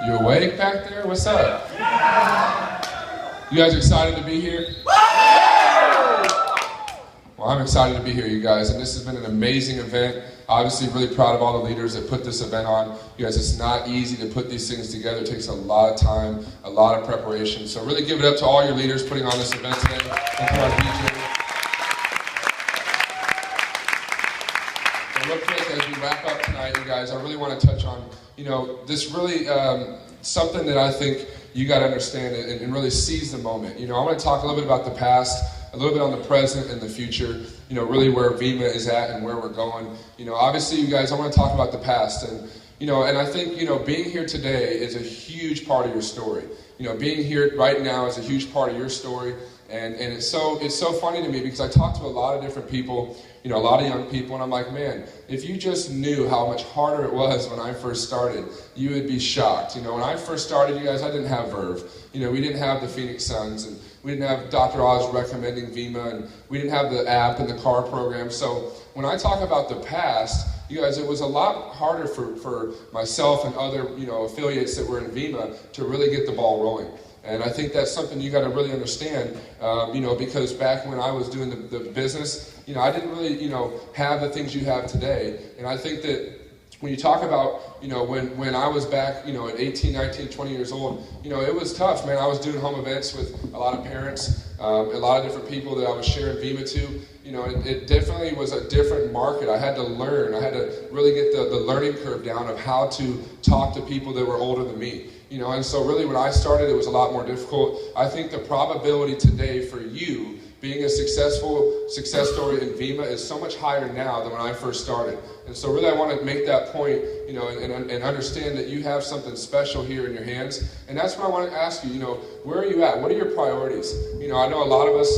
You awake back there? What's up? You guys excited to be here? Well, I'm excited to be here, you guys, and this has been an amazing event. Obviously, really proud of all the leaders that put this event on. You guys, it's not easy to put these things together. It takes a lot of time, a lot of preparation. So really give it up to all your leaders putting on this event today, and to our DJ. And real quick, as we wrap up tonight, you guys, I really want to touch on, this really something that I think you got to understand and really seize the moment. I want to talk a little bit about the past, a little bit on the present and the future, really where Vima is at and where we're going. Obviously, you guys, I want to talk about the past. And I think, being here today is a huge part of your story. Being here right now is a huge part of your story. And it's so funny to me because I talk to a lot of different people, a lot of young people, and I'm like, man, if you just knew how much harder it was when I first started, you would be shocked. When I first started, you guys, I didn't have Verve. We didn't have the Phoenix Suns, and we didn't have Dr. Oz recommending Vima, and we didn't have the app and the car program. So when I talk about the past, you guys, it was a lot harder for myself and other, affiliates that were in Vima to really get the ball rolling. And I think that's something you got to really understand, because back when I was doing the business, I didn't really, have the things you have today. And I think that when you talk about, when I was back, at 18, 19, 20 years old, it was tough, man. I was doing home events with a lot of parents, a lot of different people that I was sharing Vima to. It definitely was a different market. I had to learn. I had to really get the learning curve down of how to talk to people that were older than me. And so really when I started, it was a lot more difficult. I think the probability today for you being a success story in Vima is so much higher now than when I first started. And so really I want to make that point, and understand that you have something special here in your hands. And that's what I want to ask you, where are you at? What are your priorities? I know a lot of us,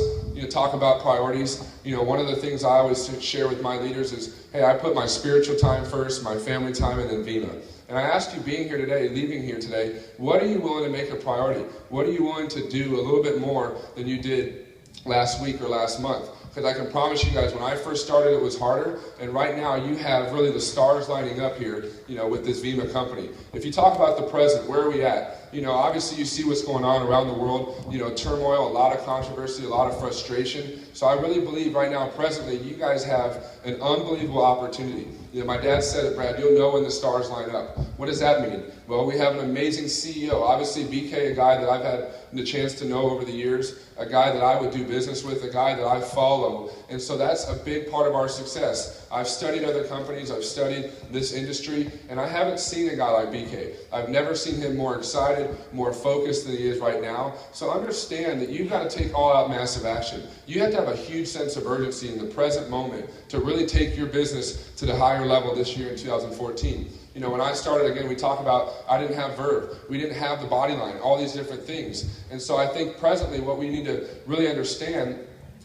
talk about priorities. One of the things I always share with my leaders is, hey, I put my spiritual time first, my family time, and then Vima. And I ask you, being here today, leaving here today, what are you willing to make a priority? What are you willing to do a little bit more than you did last week or last month? Because I can promise you guys, when I first started, it was harder. And right now, you have really the stars lining up here, with this Vima company. If you talk about the present, where are we at? Obviously you see what's going on around the world, turmoil, a lot of controversy, a lot of frustration. So I really believe right now, presently, you guys have an unbelievable opportunity. My dad said it, Brad, you'll know when the stars line up. What does that mean? Well, we have an amazing CEO. Obviously, BK, a guy that I've had the chance to know over the years, a guy that I would do business with, a guy that I follow. And so that's a big part of our success. I've studied other companies, I've studied this industry, and I haven't seen a guy like BK. I've never seen him more excited, more focused than he is right now. So understand that you've got to take all-out massive action. You have to have a huge sense of urgency in the present moment to really take your business to the higher level this year in 2014. When I started, again, we talk about, I didn't have Verve. We didn't have the body line, all these different things. And so I think presently what we need to really understand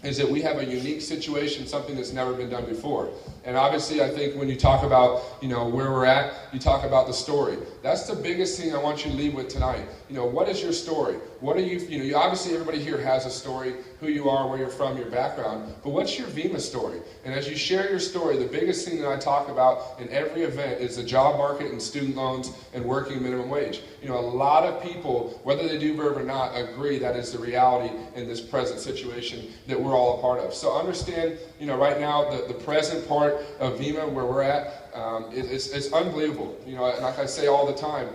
is that we have a unique situation, something that's never been done before. And obviously, I think when you talk about, where we're at, you talk about the story. That's the biggest thing I want you to leave with tonight. What is your story? What are you obviously everybody here has a story, who you are, where you're from, your background, but what's your Vima story? And as you share your story, the biggest thing that I talk about in every event is the job market and student loans and working minimum wage. A lot of people, whether they do Verve or not, agree that is the reality in this present situation that we're all a part of. So understand, right now, the present part of Vima, where we're at, it's unbelievable. And like I say all the time,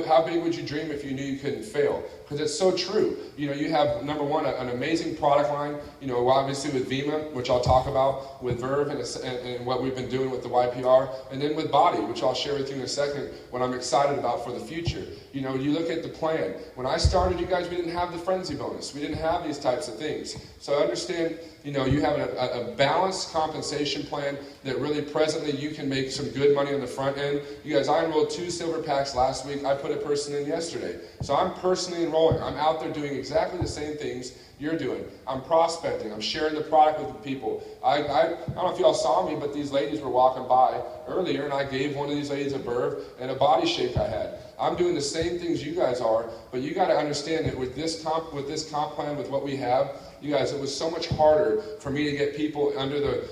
how big would you dream if you knew you couldn't fail? Because it's so true. You have, number one, an amazing product line, obviously with Vima, which I'll talk about, with Verve and what we've been doing with the YPR, and then with Body, which I'll share with you in a second, what I'm excited about for the future. You look at the plan. When I started, you guys, we didn't have the frenzy bonus. We didn't have these types of things. So understand, you have a balanced compensation plan that really presently you can make some good money on the front end. You guys, I enrolled 2 silver packs last week. I put a person in yesterday. So I'm personally enrolling. I'm out there doing exactly the same things you're doing. I'm prospecting. I'm sharing the product with people. I don't know if y'all saw me, but these ladies were walking by earlier, and I gave one of these ladies a Verve and a body shake I had. I'm doing the same things you guys are, but you got to understand that with this comp plan, with what we have, You guys, it was so much harder for me to get people under the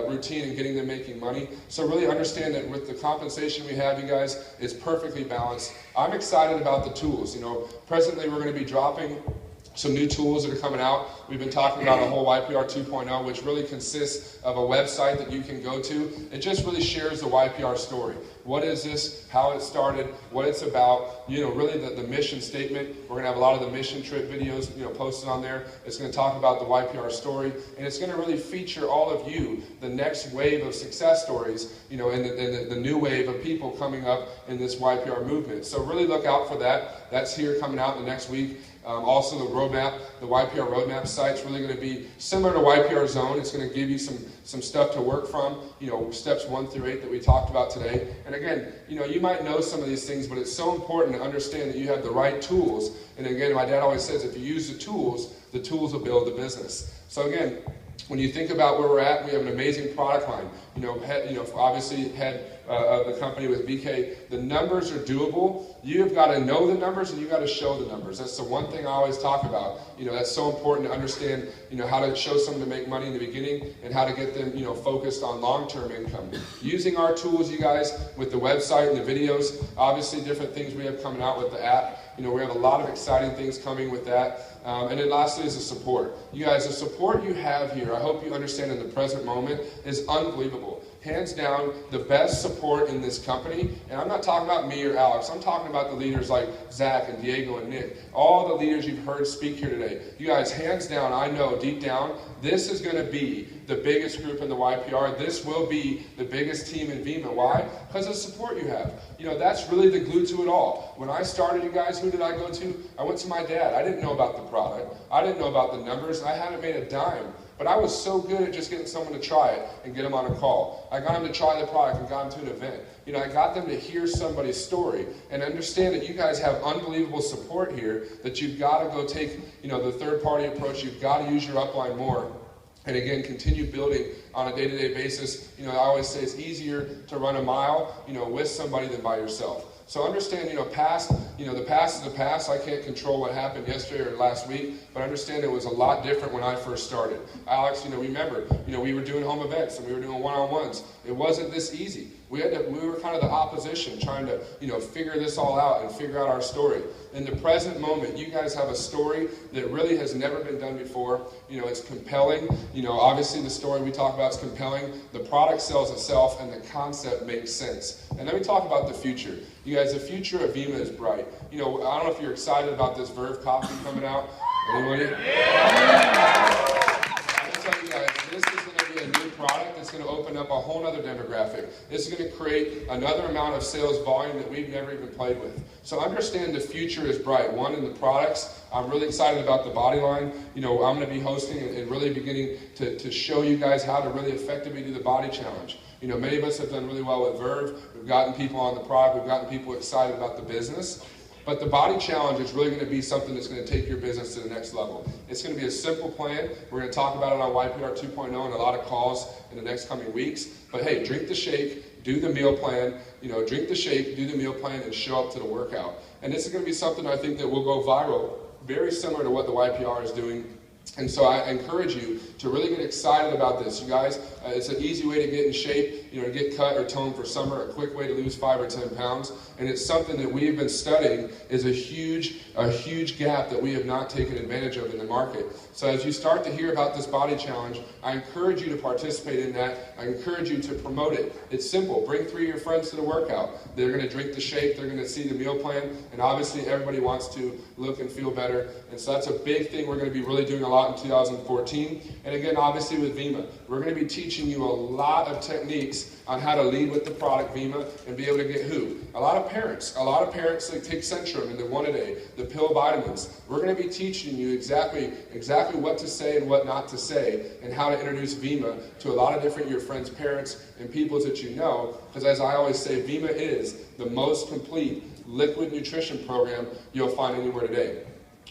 routine and getting them making money. So really understand that with the compensation we have, you guys, it's perfectly balanced. I'm excited about the tools. You know, presently we're going to be dropping some new tools that are coming out. We've been talking about a whole YPR 2.0, which really consists of a website that you can go to. It just really shares the YPR story. What is this? How it started? What it's about? You know, really the mission statement. We're going to have a lot of the mission trip videos, you know, posted on there. It's going to talk about the YPR story, and it's going to really feature all of you, the next wave of success stories, you know, and the new wave of people coming up in this YPR movement. So really look out for that. That's here coming out in the next week. Also the roadmap, the YPR roadmap site's really going to be similar to YPR Zone. It's going to give you some stuff to work from, you know, steps 1 through 8 that we talked about today. And again, you know, you might know some of these things, but it's so important to understand that you have the right tools. And again, my dad always says, if you use the tools will build the business. So again, when you think about where we're at, we have an amazing product line. You know, obviously head of the company with BK, the numbers are doable. You've got to know the numbers and you've got to show the numbers. That's the one thing I always talk about. You know, that's so important to understand, you know, how to show someone to make money in the beginning and how to get them, you know, focused on long-term income. Using our tools, you guys, with the website and the videos, obviously different things we have coming out with the app. You know, we have a lot of exciting things coming with that. And then lastly is the support. You guys, the support you have here, I hope you understand in the present moment, is unbelievable. Hands down, the best support in this company, and I'm not talking about me or Alex, I'm talking about the leaders like Zach and Diego and Nick, all the leaders you've heard speak here today. You guys, hands down, I know deep down, this is going to be the biggest group in the YPR. This will be the biggest team in Vima. Why? Because of the support you have. You know, that's really the glue to it all. When I started, you guys, who did I go to? I went to my dad. I didn't know about the product. I didn't know about the numbers. I hadn't made a dime. But I was so good at just getting someone to try it and get them on a call. I got them to try the product and got them to an event. You know, I got them to hear somebody's story and understand that you guys have unbelievable support here, that you've got to go take, you know, the third-party approach. You've got to use your upline more. And again, continue building on a day-to-day basis. You know, I always say it's easier to run a mile, you know, with somebody than by yourself. So understand, you know, the past is the past. I can't control what happened yesterday or last week, but understand it was a lot different when I first started. Alex, you know, remember, you know, we were doing home events and we were doing one-on-ones. It wasn't this easy. We were kind of the opposition, trying to, you know, figure this all out and figure out our story. In the present moment, you guys have a story that really has never been done before. You know, it's compelling. You know, obviously the story we talk about is compelling. The product sells itself and the concept makes sense. And let me talk about the future. You guys, the future of Vima is bright. You know, I don't know if you're excited about this Verve coffee coming out. Anybody? I'm going to tell you guys, this is going to be a new product that's going to open up a whole other demographic. This is going to create another amount of sales volume that we've never even played with. So understand the future is bright. One, in the products. I'm really excited about the body line. You know, I'm going to be hosting and really beginning to show you guys how to really effectively do the body challenge. You know, many of us have done really well with Verve. We've gotten people on the product. We've gotten people excited about the business. But the body challenge is really going to be something that's going to take your business to the next level. It's going to be a simple plan. We're going to talk about it on YPR 2.0 and a lot of calls in the next coming weeks. But hey, drink the shake, do the meal plan, you know, drink the shake, do the meal plan, and show up to the workout. And this is going to be something I think that will go viral, very similar to what the YPR is doing. And so I encourage you to really get excited about this. You guys, it's an easy way to get in shape, you know, to get cut or toned for summer, a quick way to lose 5 or 10 pounds. And it's something that we've been studying is a huge gap that we have not taken advantage of in the market. So as you start to hear about this body challenge, I encourage you to participate in that. I encourage you to promote it. It's simple. Bring 3 of your friends to the workout. They're going to drink the shake. They're going to see the meal plan. And obviously everybody wants to look and feel better. And so that's a big thing we're going to be really doing a lot in 2014. And again, obviously with Vima, we're going to be teaching you a lot of techniques on how to lead with the product Vima and be able to get who? A lot of parents that take Centrum and the One-A-Day, the pill vitamins. We're going to be teaching you exactly what to say and what not to say and how to introduce Vima to a lot of different your friends' parents and people that you know. Because as I always say, Vima is the most complete liquid nutrition program you'll find anywhere today.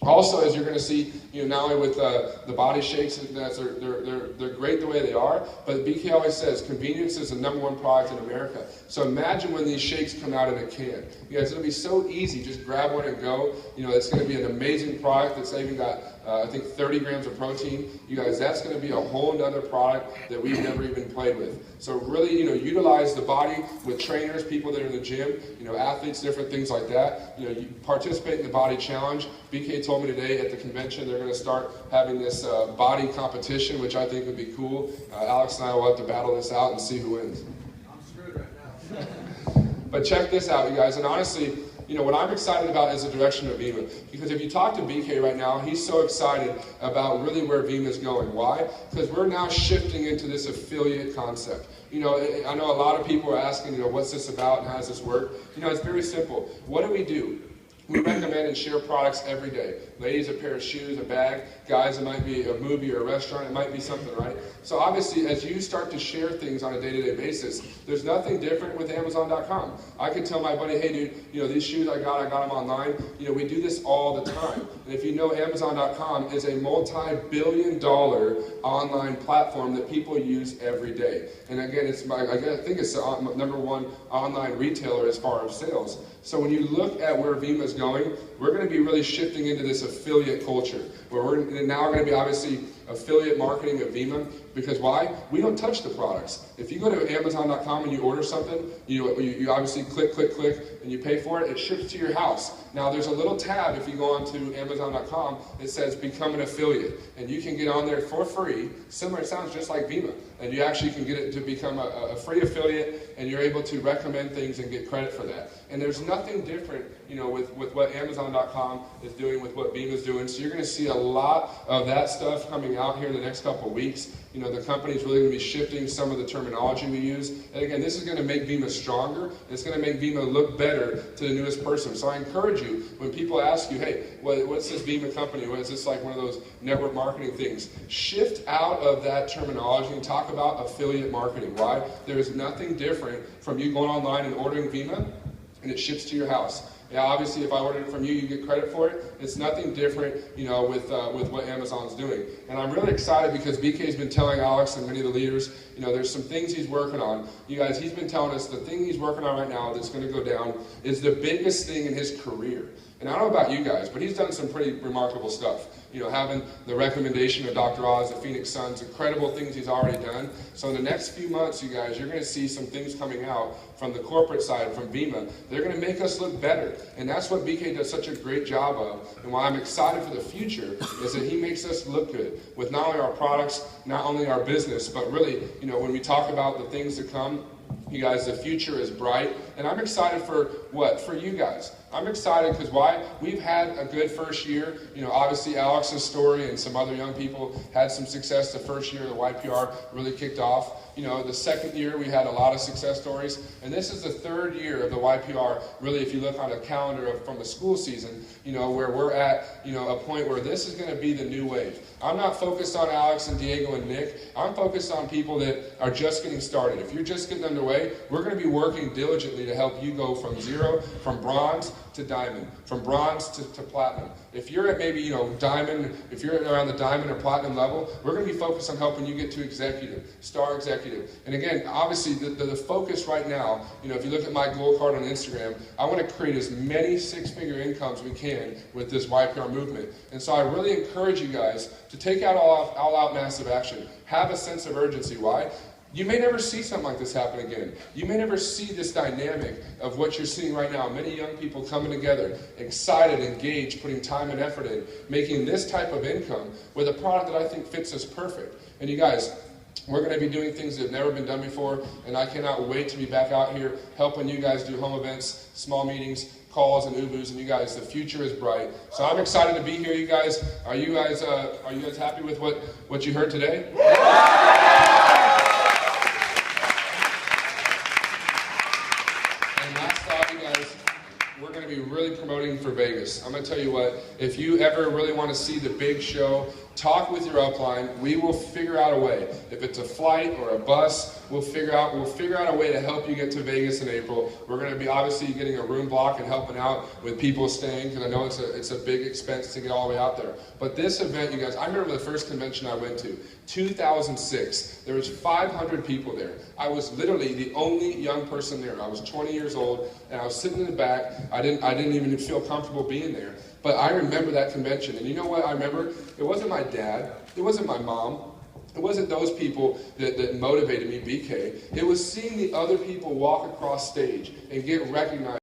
Also, as you're going to see, you know, not only with the body shakes, they're great the way they are, but BK always says convenience is the #1 product in America. So imagine when these shakes come out in a can. You guys, it'll be so easy. Just grab one and go. You know, it's going to be an amazing product that's even got I think 30 grams of protein. You guys, that's going to be a whole nother product that we've never even played with. So really, utilize the body with trainers, people that are in the gym, athletes, different things like that. You participate in the body challenge. BK told me today at the convention they're going to start having this body competition, which I think would be cool. Alex and I will have to battle this out and see who wins. I'm screwed right now. But check this out, you guys, and honestly, what I'm excited about is the direction of Vima. Because if you talk to BK right now, he's so excited about really where Vima is going. Why? Because we're now shifting into this affiliate concept. I know a lot of people are asking, what's this about and how does this work? It's very simple. What do? We recommend and share products every day. Ladies, a pair of shoes, a bag. Guys, it might be a movie or a restaurant. It might be something, right? So obviously, as you start to share things on a day-to-day basis, there's nothing different with Amazon.com. I can tell my buddy, hey, dude, these shoes I got them online. We do this all the time. And if you know, Amazon.com is a multi-billion-dollar online platform that people use every day. And again, I think it's the #1 online retailer as far as sales. So when you look at where Vima's going, we're going to be really shifting into this affiliate culture, where we're now going to be obviously affiliate marketing of Vima. Because why? We don't touch the products. If you go to Amazon.com and you order something, you obviously click, and you pay for it, it ships to your house. Now there's a little tab if you go onto Amazon.com, it says become an affiliate. And you can get on there for free. Similar, it sounds just like Vima. And you actually can get it to become a free affiliate, and you're able to recommend things and get credit for that. And there's nothing different, with what Amazon.com is doing, with what Vima's doing. So you're going to see a lot of that stuff coming out here in the next couple of weeks. The company's really going to be shifting some of the terminology we use. And again, this is going to make Vima stronger. It's going to make Vima look better to the newest person. So I encourage you, when people ask you, hey, what's this Vima company? What is this, like one of those network marketing things? Shift out of that terminology and talk about affiliate marketing. Why? There is nothing different from you going online and ordering Vima, and it ships to your house. Yeah, obviously, if I order it from you, you get credit for it. It's nothing different, with what Amazon's doing. And I'm really excited because BK's been telling Alex and many of the leaders, there's some things he's working on. You guys, he's been telling us the thing he's working on right now that's going to go down is the biggest thing in his career. And I don't know about you guys, but he's done some pretty remarkable stuff. Having the recommendation of Dr. Oz, the Phoenix Suns, incredible things he's already done. So in the next few months, you guys, you're going to see some things coming out from the corporate side, from Vima. They're going to make us look better. And that's what BK does such a great job of. And why I'm excited for the future is that he makes us look good with not only our products, not only our business, but really, when we talk about the things to come, you guys, the future is bright. And I'm excited for what? For you guys. I'm excited because why? We've had a good first year. Obviously Alex's story and some other young people had some success the first year. The YPR really kicked off. The second year we had a lot of success stories. And this is the third year of the YPR. Really, if you look on a calendar from the school season, where we're at, a point where this is going to be the new wave. I'm not focused on Alex and Diego and Nick. I'm focused on people that are just getting started. If you're just getting underway, we're going to be working diligently to help you go from zero, from bronze to diamond, from bronze to platinum. If you're at maybe, diamond, if you're around the diamond or platinum level, we're going to be focused on helping you get to executive, star executive. And again, obviously the focus right now, if you look at my goal card on Instagram, I want to create as many six-figure incomes we can with this YPR movement. And so I really encourage you guys to take out all out massive action. Have a sense of urgency. Why? You may never see something like this happen again. You may never see this dynamic of what you're seeing right now. Many young people coming together, excited, engaged, putting time and effort in, making this type of income with a product that I think fits us perfect. And you guys, we're going to be doing things that have never been done before, and I cannot wait to be back out here helping you guys do home events, small meetings, calls, and ubus, and you guys, the future is bright. So I'm excited to be here, you guys. Are you guys happy with what you heard today? We're going to be really promoting for Vegas. I'm going to tell you what, if you ever really want to see the big show, talk with your upline. We will figure out a way. If it's a flight or a bus, we'll figure out a way to help you get to Vegas in April. We're going to be obviously getting a room block and helping out with people staying, because I know it's a big expense to get all the way out there. But this event, you guys, I remember the first convention I went to, 2006. There was 500 people there. I was literally the only young person there. I was 20 years old, and I was sitting in the back. I didn't even feel comfortable being there. But I remember that convention, and you know what I remember? It wasn't my dad, it wasn't my mom, it wasn't those people that motivated me, BK. It was seeing the other people walk across stage and get recognized.